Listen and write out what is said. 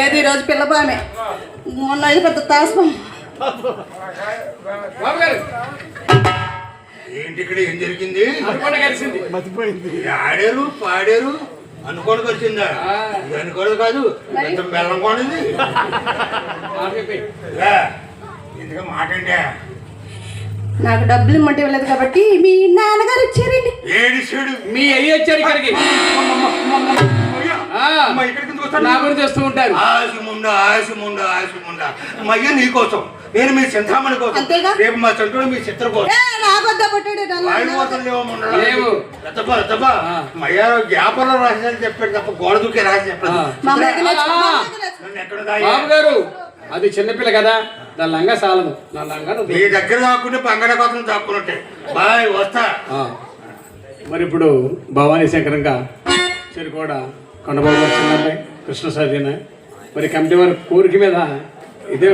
ఏది రోజు పిల్లబామే మొన్న అయితే పెద్ద తాస్పం. ఏంటి ఇక్కడ ఏం జరిగింది? ఆడారు పాడారు అనుకోని కలిసిందా? అనుకోలేదు కాదు, బెల్లం కొనింది. ఎందుకు మాట అంటే నాకు డబ్బులు ఇమ్మంటే ఇవ్వలేదు కాబట్టి మీ నాన్నగారు వచ్చారండి. ఏడిచాడు మీ అయ్యి వచ్చారు ఇక్కడికి. నా గురించి వస్తూ ఉంటారు. ఆశముండా మయ్య నీకోసం, నేను మీ చింతామణి కోసం, రేపు మా చంద్రుడు మీ చిత్ర కోసం. మయ్య వ్యాపారం రాసిందని చెప్పాడు తప్ప గోడ దూకే రాసి చెప్పాడు. బాబు గారు అది చిన్నపిల్ల కదా, నా లంగా సాలదు. నా లంగా నీ దగ్గర దాక్కుంటే బంగాళ కోసం దాక్కున్నట్టే. బాయ్ వస్తా. మరి ఇప్పుడు భవానీ శంకరంగా చెరుకోడ కొండబాబు చిన్నబ్బాయి కృష్ణ సర్జన మరి కమిటీ వారి కోరిక మీద ఇదే